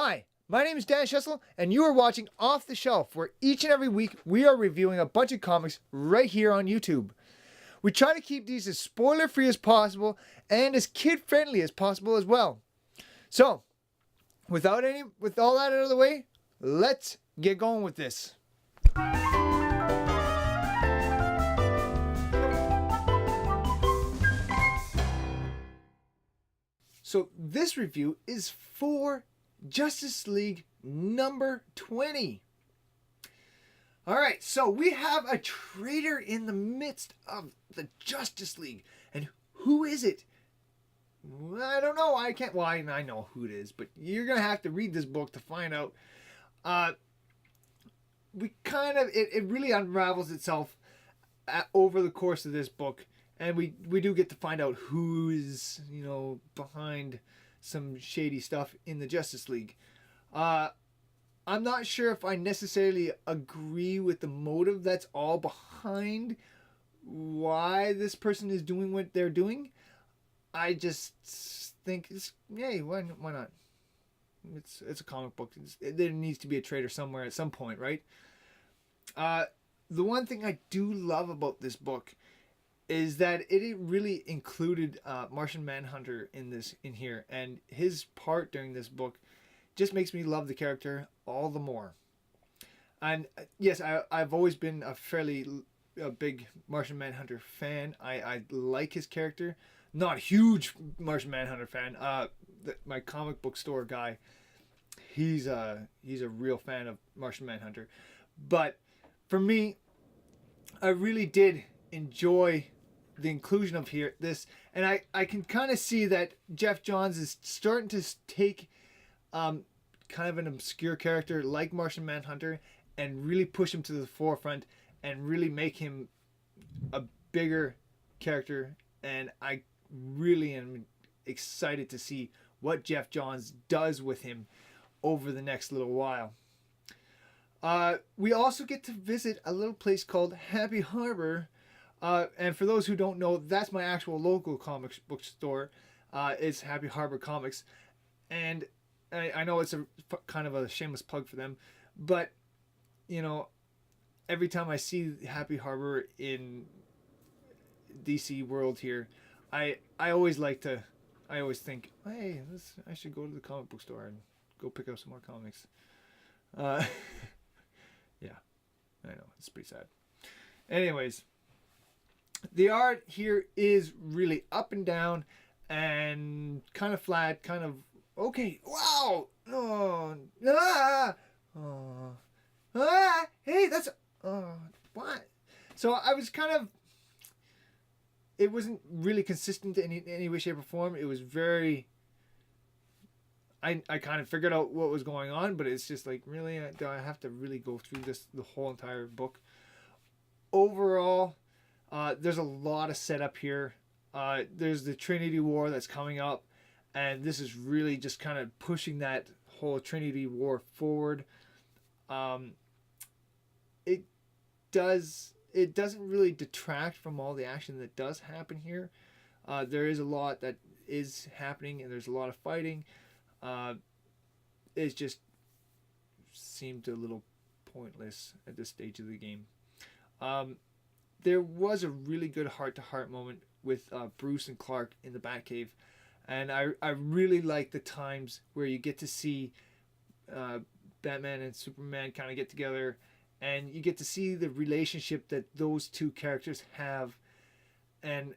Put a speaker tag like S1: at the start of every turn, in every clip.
S1: Hi, my name is Dan Schessel, and you are watching Off the Shelf, where each and every week we are reviewing a bunch of comics right here on YouTube. We try to keep these as spoiler free as possible and as kid friendly as possible as well. So, with all that out of the way, let's get going with this. So, this review is for Justice League number 20. Alright, so we have a traitor in the midst of the Justice League. And who is it? I don't know. I can't. Well, I know who it is, but you're going to have to read this book to find out. It really unravels itself over the course of this book. And we do get to find out who is, behind some shady stuff in the Justice League. I'm not sure if I necessarily agree with the motive that's all behind why this person is doing what they're doing. I just think, why not? It's a comic book. There needs to be a traitor somewhere at some point, right? The one thing I do love about this book is that it really included Martian Manhunter in here, and his part during this book just makes me love the character all the more. And yes, I've always been a big Martian Manhunter fan. I like his character. Not a huge Martian Manhunter fan. My comic book store guy, he's a real fan of Martian Manhunter. But for me, I really did enjoy the inclusion of this, and I can kind of see that Geoff Johns is starting to take kind of an obscure character like Martian Manhunter and really push him to the forefront and really make him a bigger character. And I really am excited to see what Geoff Johns does with him over the next little while. We also get to visit a little place called Happy Harbor. And for those who don't know, that's my actual local comics book store. It's Happy Harbor Comics. And I know it's a kind of a shameless plug for them, but every time I see Happy Harbor in DC World here, I always think, hey, I should go to the comic book store and go pick up some more comics. Yeah, I know, it's pretty sad. Anyways, the art here is really up and down and kind of flat, kind of okay. Wow! Hey, that's what? So I was kind of. It wasn't really consistent in any way, shape, or form. It was very. I kind of figured out what was going on, but it's just like, really, do I have to really go through the whole entire book? Overall, there's a lot of setup here. There's the Trinity War that's coming up, and this is really just kind of pushing that whole Trinity War forward. It doesn't really detract from all the action that does happen here. There is a lot that is happening, and there's a lot of fighting. It just seemed a little pointless at this stage of the game. There was a really good heart-to-heart moment with Bruce and Clark in the Batcave, and I really like the times where you get to see Batman and Superman kind of get together, and you get to see the relationship that those two characters have. And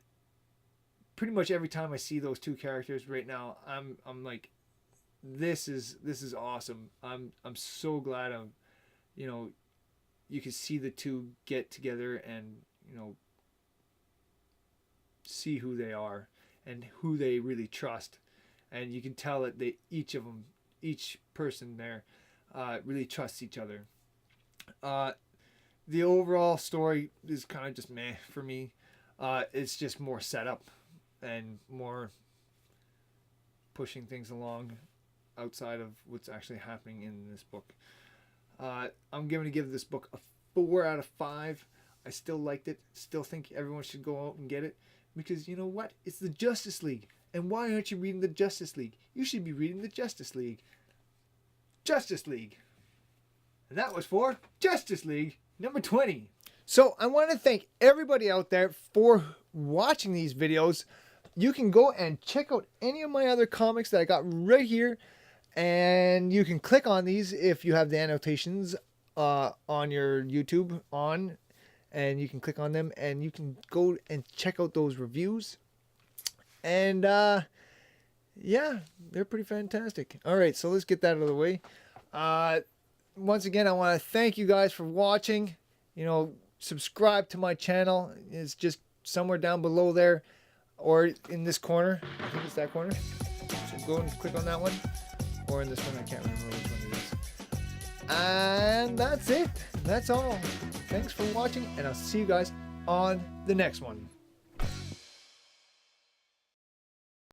S1: pretty much every time I see those two characters right now, I'm like, this is awesome. I'm so glad you can see the two get together and see who they are and who they really trust, and you can tell that each person there really trusts each other. The overall story is kind of just meh for me. It's just more setup and more pushing things along outside of what's actually happening in this book. I'm going to give this book a 4 out of 5. I still liked it. Still think everyone should go out and get it, because you know what? It's the Justice League. And why aren't you reading the Justice League? You should be reading the Justice League. Justice League. And that was for Justice League number 20. So I want to thank everybody out there for watching these videos. You can go and check out any of my other comics that I got right here. And you can click on these if you have the annotations on your YouTube on. And you can click on them and you can go and check out those reviews. And yeah, they're pretty fantastic. All right, so let's get that out of the way. Once again, I want to thank you guys for watching. You know, subscribe to my channel. It's just somewhere down below there or in this corner. I think it's that corner. So go and click on that one. Or in this one, I can't remember which one it is. And that's it. That's all. Thanks for watching, and I'll see you guys on the next one.